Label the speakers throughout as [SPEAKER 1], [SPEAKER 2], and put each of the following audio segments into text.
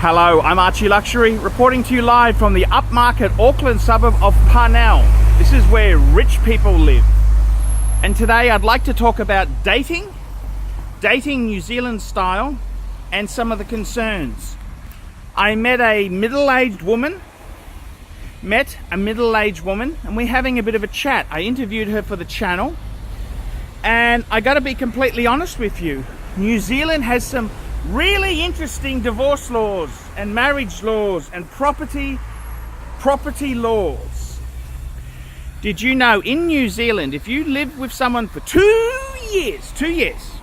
[SPEAKER 1] Hello, I'm ArchieLuxury, reporting to you live from the upmarket Auckland suburb of Parnell. This is where rich people live. And today I'd like to talk about dating New Zealand style, and some of the concerns. I met a middle-aged woman, and we're having a bit of a chat. I interviewed her for the channel, and I gotta be completely honest with you. New Zealand has some really interesting divorce laws and marriage laws and property laws. Did you know in New Zealand, if you live with someone for 2 years,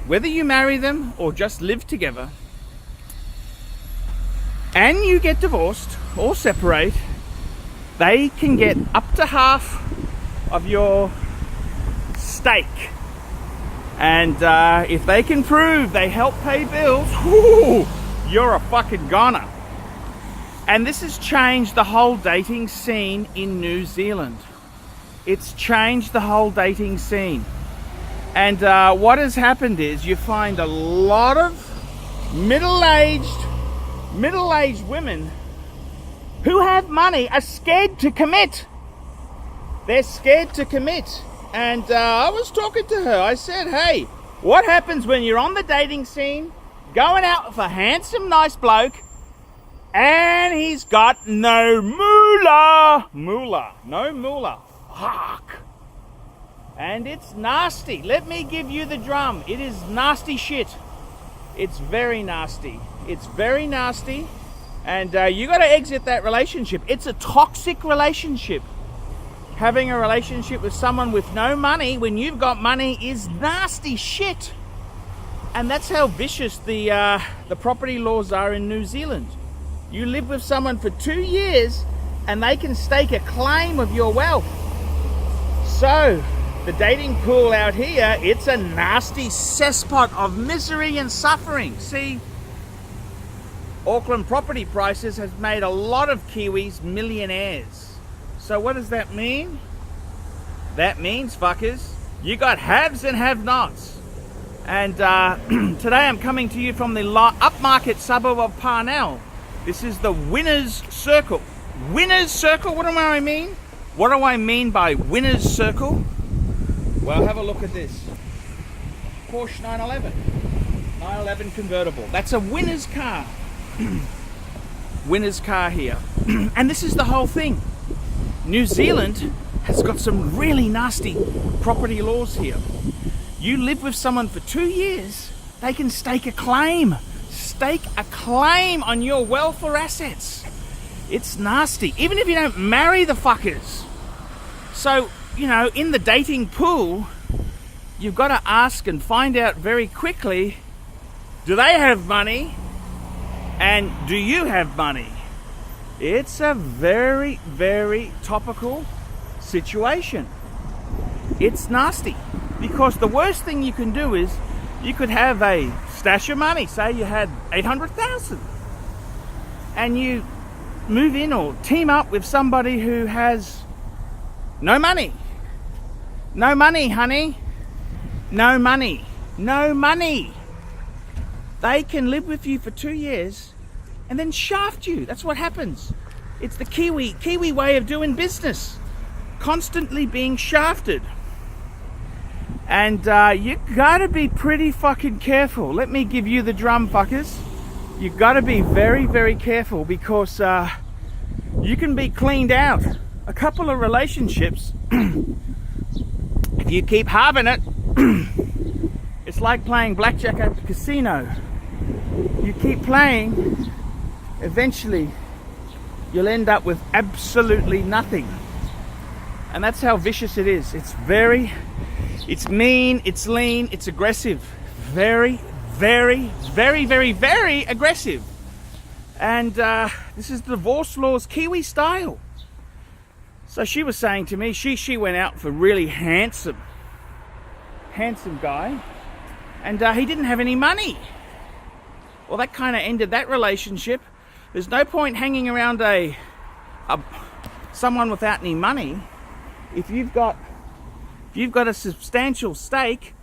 [SPEAKER 1] whether you marry them or just live together, and you get divorced or separate, they can get up to half of your stake. And if they can prove they help pay bills, whoo, you're a fucking goner. And this has changed the whole dating scene in New Zealand. It's changed the whole dating scene. And what has happened is you find a lot of middle-aged women who have money are scared to commit. They're scared to commit. And I was talking to her. I said, hey, what happens when you're on the dating scene, going out with a handsome, nice bloke, and he's got no moolah? No moolah. Fuck. And it's nasty. Let me give you the drum. It is nasty shit. It's very nasty. It's very nasty. And you got to exit that relationship. It's a toxic relationship. Having a relationship with someone with no money when you've got money is nasty shit. And that's how vicious the property laws are in New Zealand. You live with someone for 2 years and they can stake a claim of your wealth. So the dating pool out here, it's a nasty cesspot of misery and suffering. See, Auckland property prices has made a lot of Kiwis millionaires. So what does that mean? That means, fuckers, you got haves and have-nots. And today I'm coming to you from the upmarket suburb of Parnell. This is the winner's circle. Winner's circle, what do I mean? What do I mean by winner's circle? Well, have a look at this. Porsche 911 convertible. That's a winner's car. Winner's car here. And this is the whole thing. New Zealand has got some really nasty property laws here. You live with someone for 2 years, they can stake a claim on your wealth or assets. It's nasty, even if you don't marry the fuckers. So, you know, in the dating pool, you've got to ask and find out very quickly, do they have money? And do you have money? It's a very, very topical situation. It's nasty, because the worst thing you can do is you could have a stash of money. Say you had 800,000 and you move in or team up with somebody who has no money. No money, honey. No money. No money. They can live with you for 2 years and then shaft you. That's what happens. It's the Kiwi way of doing business. Constantly being shafted. And you gotta be pretty fucking careful. Let me give you the drum, fuckers. You gotta be very, very careful, because you can be cleaned out. A couple of relationships, if you keep having it, it's like playing blackjack at the casino. You keep playing, eventually you'll end up with absolutely nothing. And that's how vicious it is. It's mean, it's lean, it's aggressive. Very, very, very, very, very aggressive. And this is the divorce laws Kiwi style. So she was saying to me, she went out for a really handsome guy, and he didn't have any money. Well, that kind of ended that relationship. There's no point hanging around someone without any money. If you've got a substantial stake,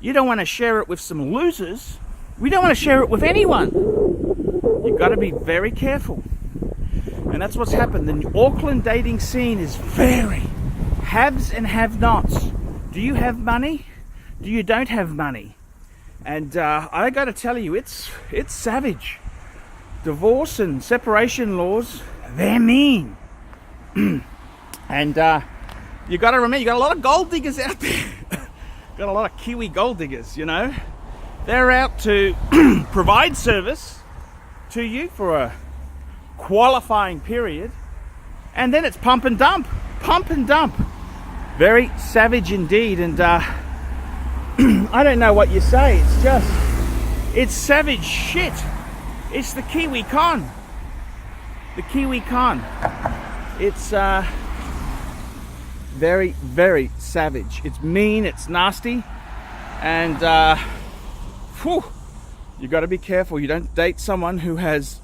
[SPEAKER 1] you don't want to share it with some losers. We don't want to share it with anyone. You got to be very careful. And that's what's happened. The Auckland dating scene is very haves and have-nots. Do you have money? Do you don't have money? And I got to tell you, it's savage. Divorce and separation laws, they're mean. And you got to remember, you got a lot of gold diggers out there. Got a lot of Kiwi gold diggers, you know. They're out to provide service to you for a qualifying period, and then it's pump and dump. Very savage indeed. And I don't know what you say. It's savage shit. It's the Kiwi con. It's very, very savage. It's mean, it's nasty, and you got to be careful. You don't date someone who has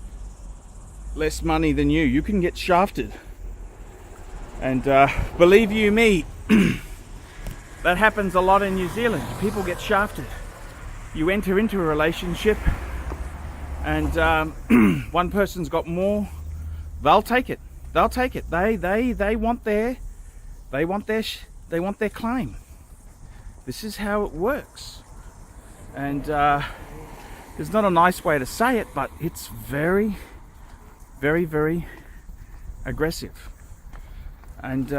[SPEAKER 1] less money than you. You can get shafted. And believe you me, that happens a lot in New Zealand. People get shafted. You enter into a relationship and one person's got more, they'll take it. They want their claim. This is how it works. And there's not a nice way to say it, but it's very, very, very aggressive. And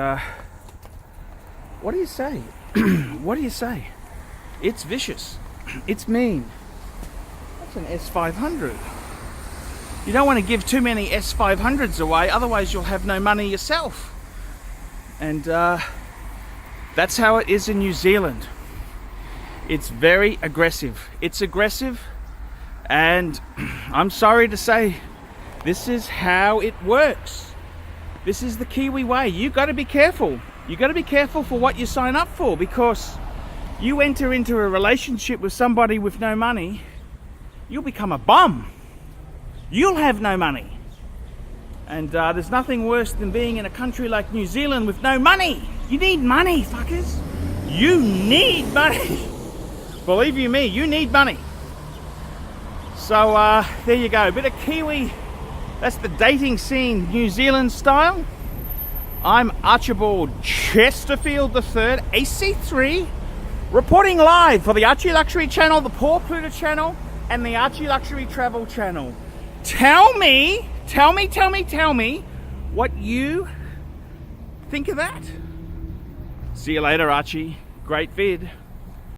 [SPEAKER 1] what do you say? What do you say? It's vicious. It's mean. That's an S500. You don't want to give too many S500s away, otherwise you'll have no money yourself. And that's how it is in New Zealand. It's very aggressive. It's aggressive, and I'm sorry to say, this is how it works. This is the Kiwi way. You got to be careful. You got to be careful for what you sign up for, because you enter into a relationship with somebody with no money, you'll become a bum. You'll have no money. And there's nothing worse than being in a country like New Zealand with no money. You need money, fuckers. You need money. Believe you me, you need money. So there you go, a bit of Kiwi. That's the dating scene, New Zealand style. I'm Archibald Chesterfield III, AC3, reporting live for the ArchieLuxury channel, the Paw Pluta channel, and the ArchieLuxury travel channel. Tell me what you think of that. See you later, Archie. Great vid.